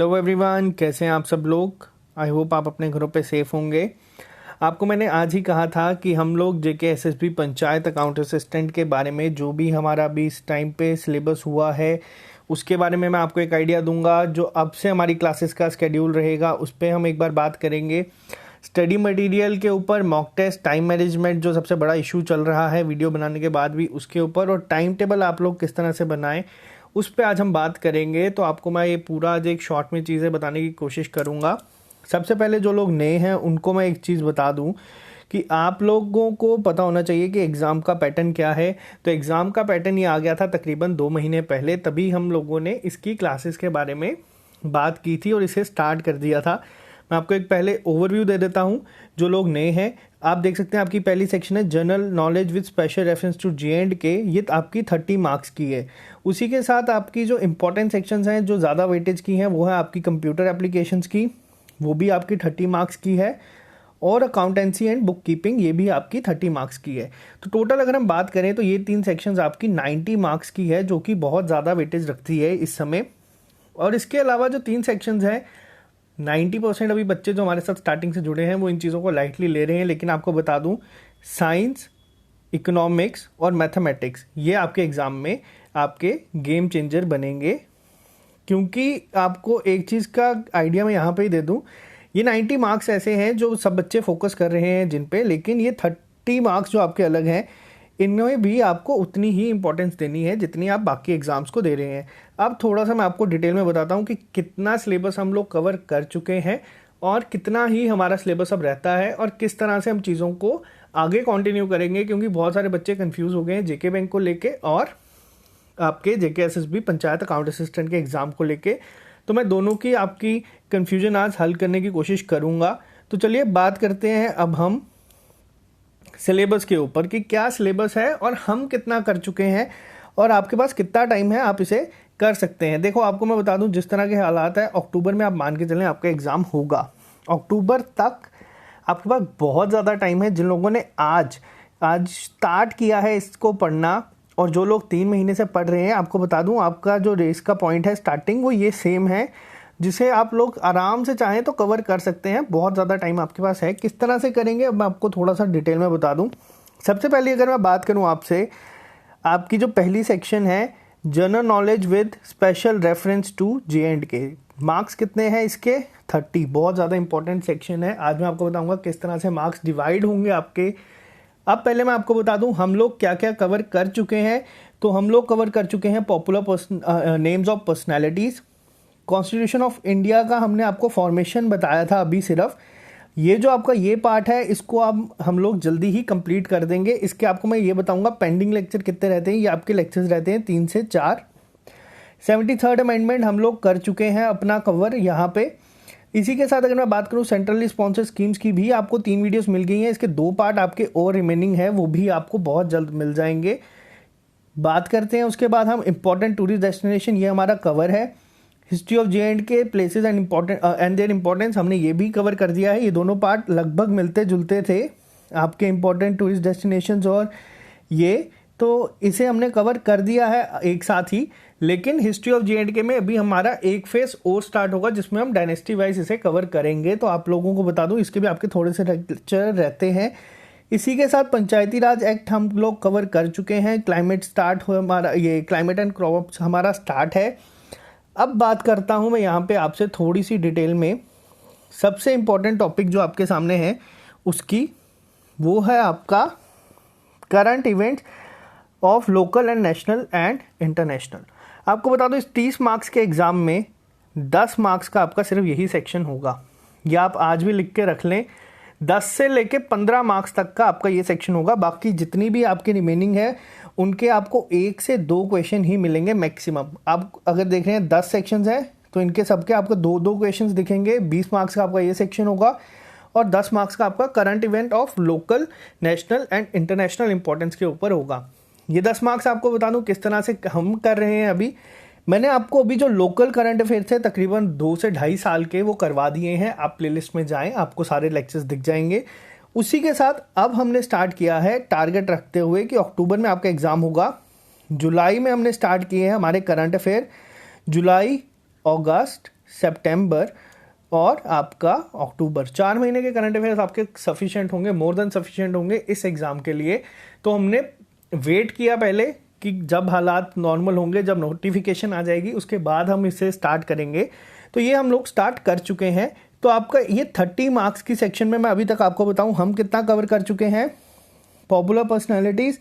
Hello everyone, कैसे हैं आप सब लोग। आई होप आप अपने घरों पे सेफ होंगे। आपको मैंने आज ही कहा था कि हम लोग जेके एसएसबी पंचायत अकाउंट असिस्टेंट के बारे में जो भी हमारा अभी इस टाइम पे सिलेबस हुआ है उसके बारे में मैं आपको एक आइडिया दूंगा। जो अब से हमारी क्लासेस का स्केड्यूल रहेगा उस पर हम एक बार बात करेंगे। स्टडी मटेरियल के ऊपर, मॉक टेस्ट, टाइम मैनेजमेंट जो सबसे बड़ा इशू चल रहा है वीडियो बनाने के बाद भी उसके ऊपर, और टाइम टेबल आप लोग किस तरह से बनाएं उस पर आज हम बात करेंगे। तो आपको मैं ये पूरा आज एक शॉर्ट में चीज़ें बताने की कोशिश करूँगा। सबसे पहले जो लोग नए हैं उनको मैं एक चीज़ बता दूं कि आप लोगों को पता होना चाहिए कि एग्ज़ाम का पैटर्न क्या है। तो एग्ज़ाम का पैटर्न ये आ गया था तकरीबन 2 महीने पहले, तभी हम लोगों ने इसकी क्लासेस के बारे में बात की थी और इसे स्टार्ट कर दिया था। मैं आपको एक पहले ओवरव्यू दे देता हूँ। जो लोग नए हैं, आप देख सकते हैं आपकी पहली सेक्शन है general knowledge with special reference to J&K। ये आपकी 30 मार्क्स की है। उसी के साथ आपकी जो इंपॉर्टेंट सेक्शंस हैं जो ज़्यादा वेटेज की हैं वो है आपकी कंप्यूटर एप्लीकेशंस की, वो भी आपकी 30 मार्क्स की है, और अकाउंटेंसी एंड बुक कीपिंग ये भी आपकी 30 मार्क्स की है। तो टोटल अगर हम बात करें तो ये 3 सेक्शंस आपकी 90 मार्क्स की है, जो कि बहुत ज़्यादा वेटेज रखती है इस समय। और इसके अलावा जो 3 सेक्शंस हैं, 90% अभी बच्चे जो हमारे साथ स्टार्टिंग से जुड़े हैं वो इन चीज़ों को लाइटली ले रहे हैं। लेकिन आपको बता दूं, साइंस, इकोनॉमिक्स और मैथमेटिक्स ये आपके एग्ज़ाम में आपके गेम चेंजर बनेंगे। क्योंकि आपको एक चीज़ का आइडिया मैं यहाँ पे ही दे दूँ, ये 90 मार्क्स ऐसे हैं जो सब बच्चे फोकस कर रहे हैं जिन पे, लेकिन ये 30 मार्क्स जो आपके अलग हैं इनमें भी आपको उतनी ही इंपॉर्टेंस देनी है जितनी आप बाकी एग्जाम्स को दे रहे हैं। अब थोड़ा सा मैं आपको डिटेल में बताता हूँ कि कितना सिलेबस हम लोग कवर कर चुके हैं और कितना ही हमारा सिलेबस अब रहता है और किस तरह से हम चीज़ों को आगे कंटिन्यू करेंगे। क्योंकि बहुत सारे बच्चे कंफ्यूज हो गए हैं जेके बैंक को लेके और आपके जेके एसएसबी पंचायत अकाउंट असिस्टेंट के एग्ज़ाम को लेके। तो मैं दोनों की आपकी कन्फ्यूजन आज हल करने की कोशिश करूँगा। तो चलिए बात करते हैं अब हम सिलेबस के ऊपर कि क्या सिलेबस है और हम कितना कर चुके हैं और आपके पास कितना टाइम है आप इसे कर सकते हैं। देखो, आपको मैं बता दूं जिस तरह के हालात है, अक्टूबर में आप मान के चलें आपका एग्ज़ाम होगा। अक्टूबर तक आपके पास बहुत ज़्यादा टाइम है। जिन लोगों ने आज स्टार्ट किया है इसको पढ़ना और जो लोग 3 महीने से पढ़ रहे हैं, आपको बता दूं आपका जो रेस का पॉइंट है स्टार्टिंग वो ये सेम है, जिसे आप लोग आराम से चाहें तो कवर कर सकते हैं। बहुत ज़्यादा टाइम आपके पास है। किस तरह से करेंगे अब मैं आपको थोड़ा सा डिटेल में बता दूं। सबसे पहले अगर मैं बात करूं आपसे, आपकी जो पहली सेक्शन है general knowledge with special reference to J&K, marks कितने हैं इसके? 30। बहुत ज़्यादा इंपॉर्टेंट सेक्शन है। आज मैं आपको बताऊंगा किस तरह से मार्क्स डिवाइड होंगे आपके। अब पहले मैं आपको बता दूं हम लोग क्या क्या कवर कर चुके हैं। तो हम लोग कवर कर चुके हैं popular names of personalities. Constitution of India का हमने आपको फॉर्मेशन बताया था अभी सिर्फ। ये जो आपका ये पार्ट है इसको हम लोग जल्दी ही कंप्लीट कर देंगे। इसके आपको मैं ये बताऊंगा पेंडिंग लेक्चर कितने रहते हैं। ये आपके लेक्चर्स रहते हैं 3 से 4। 73rd अमेंडमेंट हम लोग कर चुके हैं अपना कवर यहाँ पे। इसी के साथ अगर मैं बात करूँ सेंट्रली स्पॉन्सर्ड स्कीम्स की भी आपको 3 वीडियोस मिल गई हैं। इसके 2 पार्ट आपके और रिमेनिंग है, वो भी आपको बहुत जल्द मिल जाएंगे। बात करते हैं उसके बाद हम इंपॉर्टेंट टूरिस्ट डेस्टिनेशन, ये हमारा कवर है। History of J&K places and their importance हमने ये भी कवर कर दिया है। ये दोनों पार्ट लगभग मिलते जुलते थे आपके इंपॉर्टेंट टूरिस्ट डेस्टिनेशंस और ये, तो इसे हमने कवर कर दिया है एक साथ ही। लेकिन हिस्ट्री ऑफ J&K में अभी हमारा एक फेस और स्टार्ट होगा जिसमें हम डायनेस्टी वाइज इसे कवर करेंगे। तो आप लोगों को बता दूं इसके भी आपके थोड़े से लेक्चर रहते हैं। इसी के साथ पंचायती राज एक्ट हम लोग कवर कर चुके हैं। क्लाइमेट स्टार्ट हो हमारा, ये क्लाइमेट एंड क्रॉप्स हमारा स्टार्ट है। अब बात करता हूं मैं यहाँ पे आपसे थोड़ी सी डिटेल में। सबसे इम्पोर्टेंट टॉपिक जो आपके सामने है उसकी, वो है आपका current events of local and national and international. आपको बता दो इस 30 मार्क्स के एग्ज़ाम में 10 मार्क्स का आपका सिर्फ यही सेक्शन होगा। या आप आज भी लिख के रख लें, 10 से लेके 15 मार्क्स तक का आपका ये सेक्शन होगा। बाकी जितनी भी आपकी रिमेनिंग है उनके आपको 1 से 2 क्वेश्चन ही मिलेंगे मैक्सिमम। आप अगर देख रहे हैं 10 सेक्शंस हैं तो इनके सबके आपको 2-2 क्वेश्चंस दिखेंगे। 20 मार्क्स का आपका ये सेक्शन होगा और 10 मार्क्स का आपका current event of local, national and international importance के ऊपर होगा। ये 10 मार्क्स आपको बता दूं किस तरह से हम कर रहे हैं। अभी मैंने आपको अभी जो लोकल करंट अफेयर्स है तकरीबन 2 से 2.5 साल के वो करवा दिए हैं। आप प्लेलिस्ट में जाएं, आपको सारे लेक्चर्स दिख जाएंगे। उसी के साथ अब हमने स्टार्ट किया है टारगेट रखते हुए कि अक्टूबर में आपका एग्ज़ाम होगा। जुलाई में हमने स्टार्ट किए हैं हमारे करंट अफेयर। जुलाई, अगस्त, सितंबर और आपका अक्टूबर, 4 महीने के करंट अफेयर्स आपके सफिशिएंट होंगे, मोर देन सफिशिएंट होंगे इस एग्ज़ाम के लिए। तो हमने वेट किया पहले कि जब हालात नॉर्मल होंगे, जब नोटिफिकेशन आ जाएगी उसके बाद हम इसे स्टार्ट करेंगे। तो ये हम लोग स्टार्ट कर चुके हैं। तो आपका ये 30 मार्क्स की सेक्शन में मैं अभी तक आपको बताऊं हम कितना कवर कर चुके हैं। Popular personalities,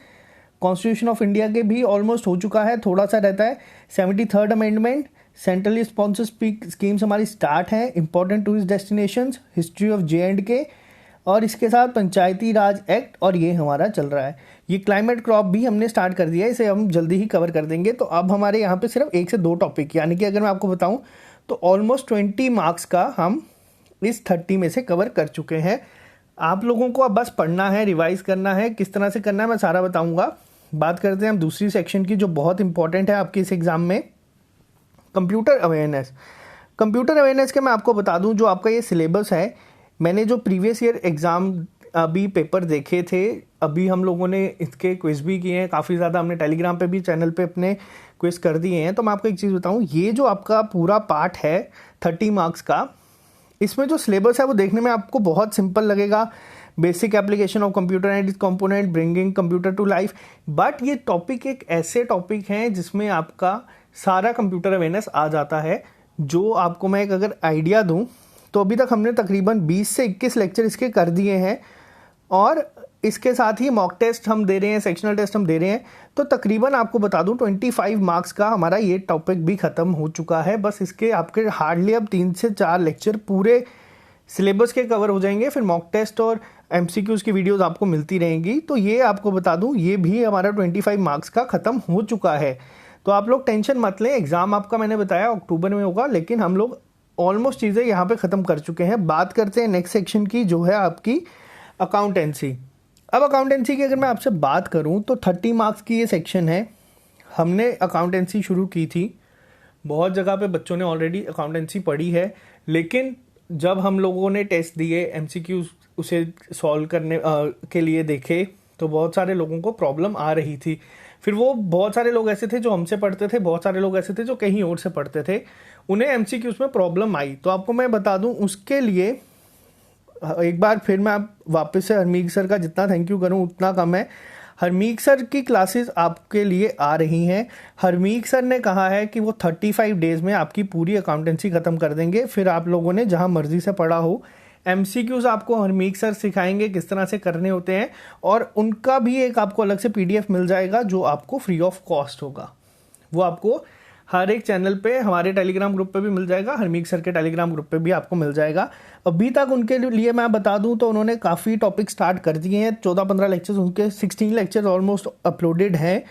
constitution of India के भी ऑलमोस्ट हो चुका है, थोड़ा सा रहता है। 73rd amendment, centrally sponsored schemes हमारी स्टार्ट है, important tourist destinations, history of J&K, और इसके साथ पंचायती राज एक्ट, और ये हमारा चल रहा है। ये क्लाइमेट क्रॉप भी हमने स्टार्ट कर दिया है, इसे हम जल्दी ही कवर कर देंगे। तो अब हमारे यहाँ पे सिर्फ 1 से 2 टॉपिक, यानी कि अगर मैं आपको बताऊँ तो ऑलमोस्ट 20 मार्क्स का हम इस 30 में से कवर कर चुके हैं। आप लोगों को अब बस पढ़ना है, रिवाइज करना है, किस तरह से करना है मैं सारा बताऊंगा। बात करते हैं हम दूसरी सेक्शन की जो बहुत इंपॉर्टेंट है आपके इस एग्ज़ाम में, कंप्यूटर अवेयरनेस। कंप्यूटर अवेयरनेस के मैं आपको बता दूं जो आपका ये सिलेबस है, मैंने जो प्रीवियस ईयर एग्ज़ाम अभी पेपर देखे थे, अभी हम लोगों ने इसके क्विज़ भी किए हैं काफ़ी ज़्यादा, हमने टेलीग्राम पे भी चैनल पे अपने क्विज़ कर दिए हैं। तो मैं आपको एक चीज़ बताऊं, ये जो आपका पूरा पार्ट है 30 मार्क्स का, इसमें जो सिलेबस है वो देखने में आपको बहुत सिंपल लगेगा। Basic application of computer and its component, bringing computer to life. But ये टॉपिक एक ऐसे टॉपिक हैं जिसमें आपका सारा कंप्यूटर अवेयरनेस आ जाता है। जो आपको मैं एक अगर आइडिया दूं तो अभी तक हमने तकरीबन 20 से 21 लेक्चर इसके कर दिए हैं, और इसके साथ ही मॉक टेस्ट हम दे रहे हैं, सेक्शनल टेस्ट हम दे रहे हैं। तो तकरीबन आपको बता दूं 25 मार्क्स का हमारा ये टॉपिक भी ख़त्म हो चुका है। बस इसके आपके हार्डली अब 3 से 4 लेक्चर पूरे सिलेबस के कवर हो जाएंगे, फिर मॉक टेस्ट और MCQs की वीडियोस आपको मिलती रहेंगी। तो ये आपको बता दूं ये भी हमारा 25 मार्क्स का ख़त्म हो चुका है। तो आप लोग टेंशन मत लें, एग्ज़ाम आपका मैंने बताया अक्टूबर में होगा, लेकिन हम लोग ऑलमोस्ट चीज़ें यहाँ पे ख़त्म कर चुके हैं। बात करते हैं नेक्स्ट सेक्शन की जो है आपकी अकाउंटेंसी। अब अकाउंटेंसी की अगर मैं आपसे बात करूं तो 30 मार्क्स की ये सेक्शन है। हमने अकाउंटेंसी शुरू की थी, बहुत जगह पे बच्चों ने ऑलरेडी अकाउंटेंसी पढ़ी है, लेकिन जब हम लोगों ने टेस्ट दिए, MCQ उसे सॉल्व करने के लिए देखे, तो बहुत सारे लोगों को प्रॉब्लम आ रही थी। फिर वो बहुत सारे लोग ऐसे थे जो हमसे पढ़ते थे, बहुत सारे लोग ऐसे थे जो कहीं और से पढ़ते थे, उन्हें MCQs में प्रॉब्लम आई। तो आपको मैं बता दूं उसके लिए एक बार फिर मैं आप वापस से हरमीक सर का जितना थैंक यू करूं उतना कम है। हरमीक सर की क्लासेस आपके लिए आ रही हैं। हरमीक सर ने कहा है कि वो 35 डेज़ में आपकी पूरी अकाउंटेंसी ख़त्म कर देंगे। फिर आप लोगों ने जहां मर्जी से पढ़ा हो, MCQs आपको हरमीक सर सिखाएंगे किस तरह से करने होते हैं, और उनका भी एक आपको अलग से PDF मिल जाएगा जो आपको फ्री ऑफ कॉस्ट होगा। वो आपको हर एक चैनल पे, हमारे टेलीग्राम ग्रुप पे भी मिल जाएगा, हरमीक सर के टेलीग्राम ग्रुप पे भी आपको मिल जाएगा। अभी तक उनके लिए मैं बता दूं तो उन्होंने काफ़ी टॉपिक स्टार्ट कर दिए हैं, 14-15 लेक्चर्स उनके, 16 लेक्चर्स ऑलमोस्ट अपलोडेड हैं।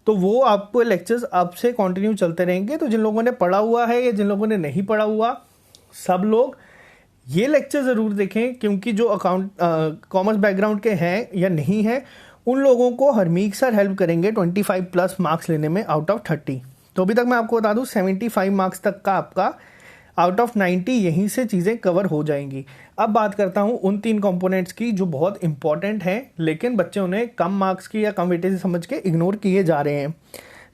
तो वो आपको लेक्चर्स आपसे कंटिन्यू चलते रहेंगे। तो जिन लोगों ने पढ़ा हुआ है या जिन लोगों ने नहीं पढ़ा हुआ, सब लोग ये लेक्चर ज़रूर देखें, क्योंकि जो कॉमर्स बैकग्राउंड के हैं या नहीं हैं उन लोगों को हरमीक सर हेल्प करेंगे 25+ मार्क्स लेने में आउट ऑफ 30। तो अभी तक मैं आपको बता दूं 75 मार्क्स तक का आपका आउट ऑफ 90 यहीं से चीज़ें कवर हो जाएंगी। अब बात करता हूं उन 3 कंपोनेंट्स की जो बहुत इंपॉर्टेंट हैं, लेकिन बच्चे उन्हें कम मार्क्स की या कम वेटेज समझ के इग्नोर किए जा रहे हैं।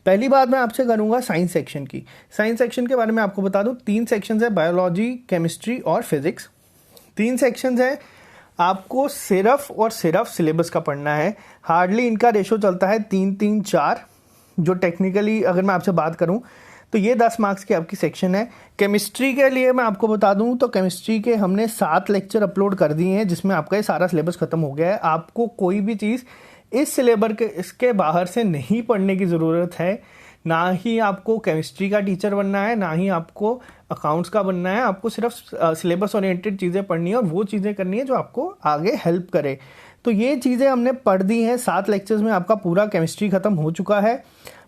पहली बात मैं आपसे करूंगा साइंस सेक्शन की। साइंस सेक्शन के बारे में आपको बता दूं 3 सेक्शंस है, बायोलॉजी, केमिस्ट्री और फिजिक्स। 3 सेक्शंस हैं, आपको सिर्फ और सिर्फ सिलेबस का पढ़ना है। हार्डली इनका रेशो चलता है 3-3-4। जो टेक्निकली अगर मैं आपसे बात करूं तो ये 10 मार्क्स की आपकी सेक्शन है। केमिस्ट्री के लिए मैं आपको बता दूं तो केमिस्ट्री के हमने 7 लेक्चर अपलोड कर दिए हैं, जिसमें आपका ये सारा सिलेबस खत्म हो गया है। आपको कोई भी चीज़ इस सिलेबस के इसके बाहर से नहीं पढ़ने की ज़रूरत है। ना ही आपको केमिस्ट्री का टीचर बनना है, ना ही आपको अकाउंट्स का बनना है। आपको सिर्फ सिलेबस ओरिएंटेड चीज़ें पढ़नी है और वो चीज़ें करनी है जो आपको आगे हेल्प करे। तो ये चीज़ें हमने पढ़ दी हैं। 7 लेक्चर्स में आपका पूरा केमिस्ट्री ख़त्म हो चुका है।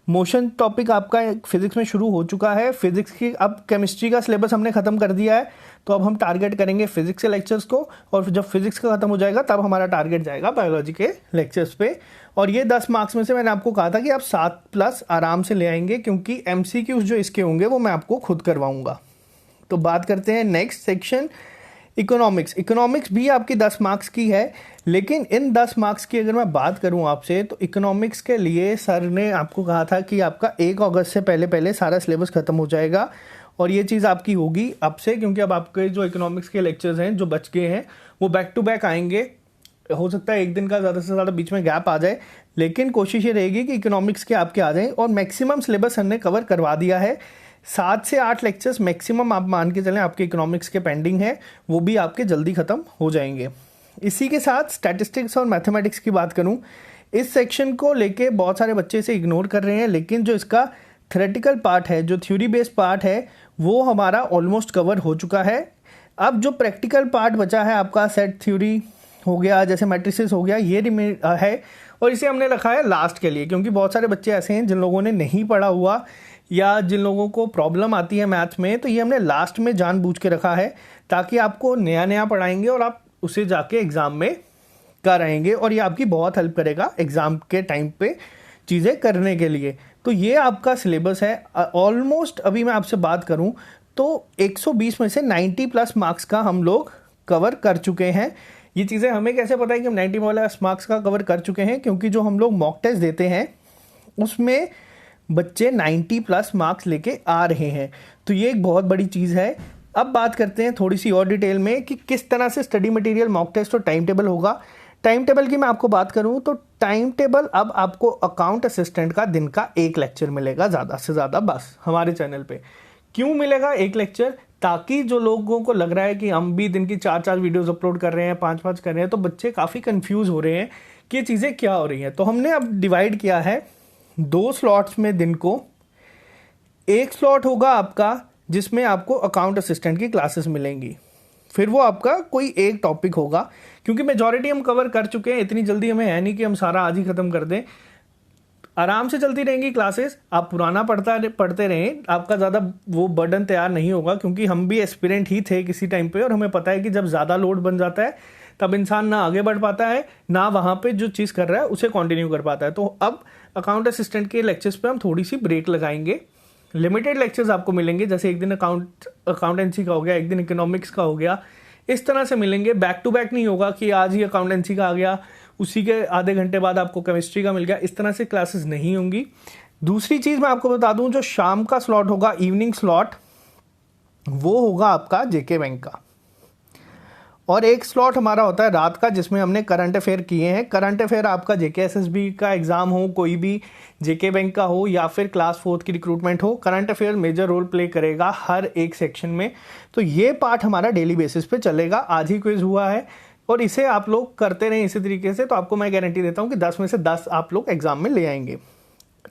मोशन टॉपिक आपका फिजिक्स में शुरू हो चुका है। फिजिक्स की अब केमिस्ट्री का सिलेबस हमने ख़त्म कर दिया है, तो अब हम टारगेट करेंगे फिजिक्स के लेक्चर्स को, और जब फिजिक्स का ख़त्म हो जाएगा तब हमारा टारगेट जाएगा बायोलॉजी के लेक्चर्स पे। और ये 10 मार्क्स में से मैंने आपको कहा था कि आप 7+ आराम से ले आएंगे, क्योंकि MCQs जो इसके होंगे वो मैं आपको खुद करवाऊँगा। तो बात करते हैं नेक्स्ट सेक्शन, इकोनॉमिक्स। इकोनॉमिक्स भी आपकी 10 मार्क्स की है, लेकिन इन 10 मार्क्स की अगर मैं बात करूं आपसे तो इकोनॉमिक्स के लिए सर ने आपको कहा था कि आपका 1 अगस्त से पहले पहले सारा सिलेबस ख़त्म हो जाएगा, और ये चीज़ आपकी होगी अब से, क्योंकि अब आपके जो इकोनॉमिक्स के लेक्चर्स हैं जो बच गए हैं वो बैक टू बैक आएंगे। हो सकता है एक दिन का ज़्यादा से ज़्यादा बीच में गैप आ जाए, लेकिन कोशिश ये रहेगी कि इकोनॉमिक्स के आपके आ जाएं। और मैक्सिमम सिलेबस हमने कवर करवा दिया है, 7 से 8 लेक्चर्स मैक्सिमम आप मान के चलें आपके इकोनॉमिक्स के पेंडिंग है, वो भी आपके जल्दी ख़त्म हो जाएंगे। इसी के साथ स्टैटिस्टिक्स और मैथमेटिक्स की बात करूं, इस सेक्शन को लेके बहुत सारे बच्चे इसे इग्नोर कर रहे हैं, लेकिन जो इसका थ्योरेटिकल पार्ट है, जो थ्योरी बेस्ड पार्ट है, वो हमारा ऑलमोस्ट कवर हो चुका है। अब जो प्रैक्टिकल पार्ट बचा है आपका, सेट थ्योरी हो गया, जैसे मैट्रिसेस हो गया, ये है और इसे हमने रखा है लास्ट के लिए, क्योंकि बहुत सारे बच्चे ऐसे हैं जिन लोगों ने नहीं पढ़ा हुआ या जिन लोगों को प्रॉब्लम आती है मैथ में, तो ये हमने लास्ट में जानबूझ के रखा है ताकि आपको नया नया पढ़ाएंगे और आप उसे जाके एग्ज़ाम में कर आएंगे और ये आपकी बहुत हेल्प करेगा एग्ज़ाम के टाइम पे चीज़ें करने के लिए। तो ये आपका सिलेबस है ऑलमोस्ट। अभी मैं आपसे बात करूं तो 120 में से 90 प्लस मार्क्स का हम लोग कवर कर चुके हैं। ये चीज़ें हमें कैसे पता है कि हम 90 प्लस मार्क्स का कवर कर चुके हैं, क्योंकि जो हम लोग मॉक टेस्ट देते हैं उसमें बच्चे 90 प्लस मार्क्स लेके आ रहे हैं, तो ये एक बहुत बड़ी चीज़ है। अब बात करते हैं थोड़ी सी और डिटेल में कि किस तरह से स्टडी मटेरियल, मॉक टेस्ट और टाइम टेबल होगा। टाइम टेबल की मैं आपको बात करूं तो टाइम टेबल अब आपको अकाउंट असिस्टेंट का दिन का 1 लेक्चर मिलेगा ज़्यादा से ज़्यादा, बस हमारे चैनल पे। क्यों मिलेगा 1 लेक्चर? ताकि जो लोगों को लग रहा है कि हम भी दिन की 4-4 वीडियोस अपलोड कर रहे हैं, 5-5 कर रहे हैं, तो बच्चे काफ़ी कंफ्यूज हो रहे हैं कि ये चीज़ें क्या हो रही हैं। तो हमने अब डिवाइड किया है 2 स्लॉट्स में दिन को। एक स्लॉट होगा आपका जिसमें आपको अकाउंट असिस्टेंट की क्लासेस मिलेंगी, फिर वो आपका कोई एक टॉपिक होगा, क्योंकि मेजॉरिटी हम कवर कर चुके हैं, इतनी जल्दी हमें है नहीं कि हम सारा आज ही खत्म कर दें। आराम से चलती रहेंगी क्लासेस, आप पुराना पढ़ते रहें, आपका ज़्यादा वो बर्डन तैयार नहीं होगा, क्योंकि हम भी एस्पिरेंट ही थे किसी टाइम पे और हमें पता है कि जब ज़्यादा लोड बन जाता है तब इंसान ना आगे बढ़ पाता है, ना वहाँ पे जो चीज़ कर रहा है उसे कंटिन्यू कर पाता है। तो अब अकाउंट असिस्टेंट के लेक्चर्स पे हम थोड़ी सी ब्रेक लगाएंगे। लिमिटेड लेक्चर्स आपको मिलेंगे, जैसे एक दिन अकाउंटेंसी का हो गया, एक दिन इकोनॉमिक्स का हो गया, इस तरह से मिलेंगे। बैक टू बैक नहीं होगा कि आज ही अकाउंटेंसी का आ गया, उसी के आधे घंटे बाद आपको केमिस्ट्री का मिल गया, इस तरह से क्लासेस नहीं होंगी। दूसरी चीज़ मैं आपको बता दूं, जो शाम का स्लॉट होगा, इवनिंग स्लॉट, वो होगा आपका जेके बैंक का। और एक स्लॉट हमारा होता है रात का, जिसमें हमने करंट अफेयर किए हैं। करंट अफेयर आपका जेके एसएसबी का एग्जाम हो, कोई भी जेके बैंक का हो या फिर क्लास 4 की रिक्रूटमेंट हो, current affair major role play करेगा हर एक सेक्शन में। तो ये पार्ट हमारा डेली बेसिस पे चलेगा। आज ही क्विज हुआ है और इसे आप लोग करते रहें इसी तरीके से, तो आपको मैं गारंटी देता हूँ कि 10 में से 10 आप लोग एग्जाम में ले आएंगे।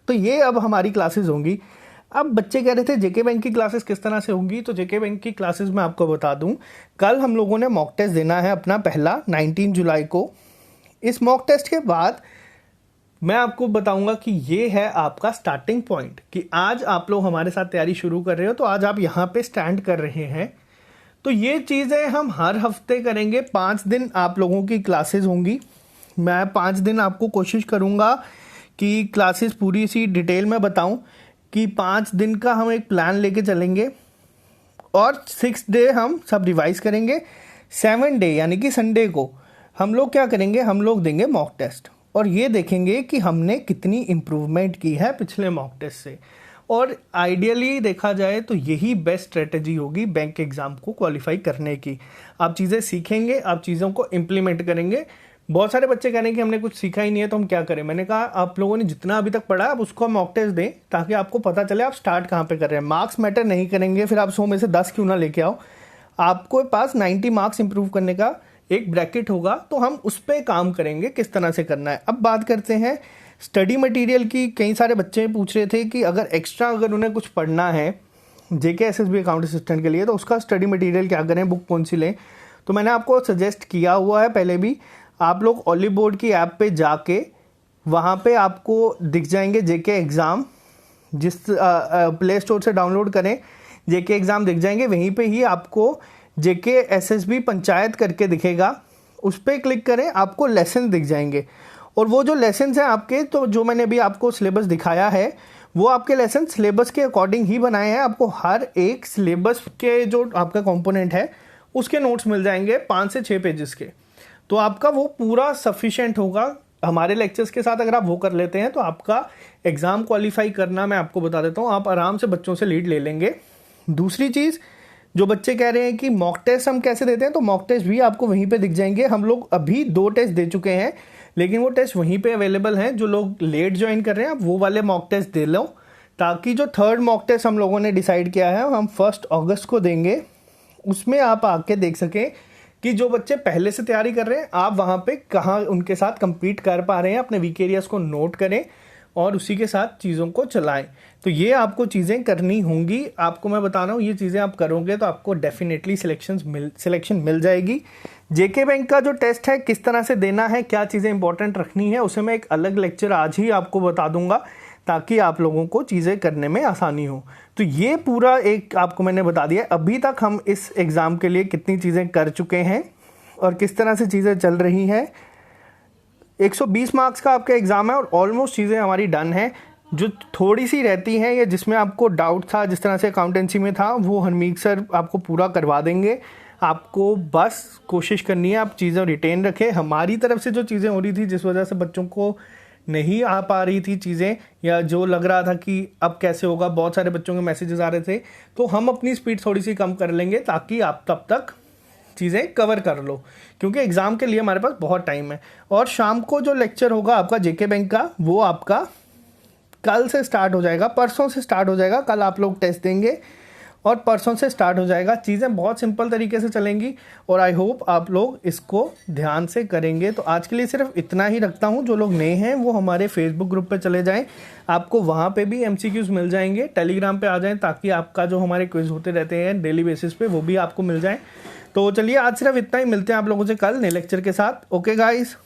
तो ये अब हमारी क्लासेस होंगी। अब बच्चे कह रहे थे जेके बैंक की क्लासेस किस तरह से होंगी, तो जेके बैंक की क्लासेस मैं आपको बता दूं, कल हम लोगों ने मॉक टेस्ट देना है अपना पहला 19 जुलाई को। इस मॉक टेस्ट के बाद मैं आपको बताऊंगा कि ये है आपका स्टार्टिंग पॉइंट, कि आज आप लोग हमारे साथ तैयारी शुरू कर रहे हो, तो आज आप यहाँ पे स्टैंड कर रहे हैं। तो ये चीज़ें हम हर हफ्ते करेंगे। 5 दिन आप लोगों की क्लासेस होंगी। मैं 5 दिन आपको कोशिश करूँगा कि क्लासेस पूरी सी डिटेल में बताऊँ, कि 5 दिन का हम एक प्लान लेके चलेंगे और 6 डे हम सब रिवाइज करेंगे। 7 डे यानी कि संडे को हम लोग क्या करेंगे, हम लोग देंगे मॉक टेस्ट और ये देखेंगे कि हमने कितनी इम्प्रूवमेंट की है पिछले मॉक टेस्ट से। और आइडियली देखा जाए तो यही बेस्ट स्ट्रेटेजी होगी बैंक एग्ज़ाम को क्वालिफाई करने की। आप चीज़ें सीखेंगे, आप चीज़ों को इम्प्लीमेंट करेंगे। बहुत सारे बच्चे कह रहे हैं कि हमने कुछ सीखा ही नहीं है तो हम क्या करें। मैंने कहा आप लोगों ने जितना अभी तक पढ़ा आप उसको मॉक टेस्ट दें, ताकि आपको पता चले आप स्टार्ट कहाँ पे कर रहे हैं। मार्क्स मैटर नहीं करेंगे, फिर आप 100 में से 10 क्यों ना लेके आओ, आपको पास 90 मार्क्स इंप्रूव करने का एक ब्रैकेट होगा, तो हम उस पर काम करेंगे किस तरह से करना है। अब बात करते हैं स्टडी मटीरियल की। कई सारे बच्चे पूछ रहे थे कि अगर उन्हें कुछ पढ़ना है जेके एसएसबी अकाउंट असिस्टेंट के लिए, तो उसका स्टडी मटीरियल क्या करें, बुक कौन सी लें। तो मैंने आपको सजेस्ट किया हुआ है पहले भी, आप लोग ऑली बोर्ड की ऐप पे जाके वहाँ पे आपको दिख जाएंगे जेके एग्ज़ाम, जिस प्ले स्टोर से डाउनलोड करें जेके एग्ज़ाम दिख जाएंगे। वहीं पे ही आपको जेके एसएसबी पंचायत करके दिखेगा, उस पर क्लिक करें, आपको लेसन दिख जाएंगे। और वो जो लेसन हैं आपके, तो जो मैंने अभी आपको सिलेबस दिखाया है वो आपके लेसन सिलेबस के अकॉर्डिंग ही बनाए हैं। आपको हर एक सिलेबस के जो आपका कंपोनेंट है उसके नोट्स मिल जाएंगे 5 से 6 पेजेस के। तो आपका वो पूरा सफिशिएंट होगा। हमारे लेक्चर्स के साथ अगर आप वो कर लेते हैं तो आपका एग्ज़ाम क्वालिफाई करना, मैं आपको बता देता हूँ, आप आराम से बच्चों से लीड ले लेंगे। दूसरी चीज़, जो बच्चे कह रहे हैं कि मॉक टेस्ट हम कैसे देते हैं, तो मॉक टेस्ट भी आपको वहीं पे दिख जाएंगे। हम लोग अभी 2 टेस्ट दे चुके हैं, लेकिन वो टेस्ट वहीं पे अवेलेबल हैं। जो लोग लेट ज्वाइन कर रहे हैं आप वो वाले मॉक टेस्ट दे लो, ताकि जो 3rd मॉक टेस्ट हम लोगों ने डिसाइड किया है हम 1 अगस्त को देंगे, उसमें आप आके देख सकें कि जो बच्चे पहले से तैयारी कर रहे हैं आप वहाँ पे कहाँ उनके साथ compete कर पा रहे हैं। अपने वीक एरियाज को नोट करें और उसी के साथ चीज़ों को चलाएं। तो ये आपको चीज़ें करनी होंगी। आपको मैं बता रहा हूँ, ये चीज़ें आप करोगे तो आपको डेफिनेटली सिलेक्शन मिल जाएगी। जेके बैंक का जो टेस्ट है किस तरह से देना है, क्या चीज़ें इंपॉर्टेंट रखनी है, उसे मैं एक अलग लेक्चर आज ही आपको बता दूंगा, ताकि आप लोगों को चीज़ें करने में आसानी हो। तो ये पूरा एक आपको मैंने बता दिया अभी तक हम इस एग्ज़ाम के लिए कितनी चीज़ें कर चुके हैं और किस तरह से चीज़ें चल रही हैं। 120 मार्क्स का आपका एग्ज़ाम है और ऑलमोस्ट चीज़ें हमारी डन हैं। जो थोड़ी सी रहती हैं या जिसमें आपको डाउट था, जिस तरह से अकाउंटेंसी में था, वो हरमीत सर आपको पूरा करवा देंगे। आपको बस कोशिश करनी है आप चीज़ें रिटेन रखें। हमारी तरफ से जो चीज़ें हो रही थी, जिस वजह से बच्चों को नहीं आ पा रही थी चीज़ें, या जो लग रहा था कि अब कैसे होगा, बहुत सारे बच्चों के मैसेजेस आ रहे थे, तो हम अपनी स्पीड थोड़ी सी कम कर लेंगे ताकि आप तब तक चीज़ें कवर कर लो, क्योंकि एग्ज़ाम के लिए हमारे पास बहुत टाइम है। और शाम को जो लेक्चर होगा आपका जेके बैंक का, वो आपका कल से स्टार्ट हो जाएगा, परसों से स्टार्ट हो जाएगा। कल आप लोग टेस्ट देंगे और परसों से स्टार्ट हो जाएगा। चीज़ें बहुत सिंपल तरीके से चलेंगी और आई होप आप लोग इसको ध्यान से करेंगे। तो आज के लिए सिर्फ इतना ही रखता हूँ। जो लोग नए हैं वो हमारे फेसबुक ग्रुप पे चले जाएं, आपको वहाँ पे भी MCQs मिल जाएंगे। टेलीग्राम पे आ जाएं ताकि आपका जो हमारे क्विज होते रहते हैं डेली बेसिस पे, वो भी आपको मिल जाएं। तो चलिए आज सिर्फ इतना ही, मिलते हैं आप लोगों से कल नए लेक्चर के साथ। Okay guys.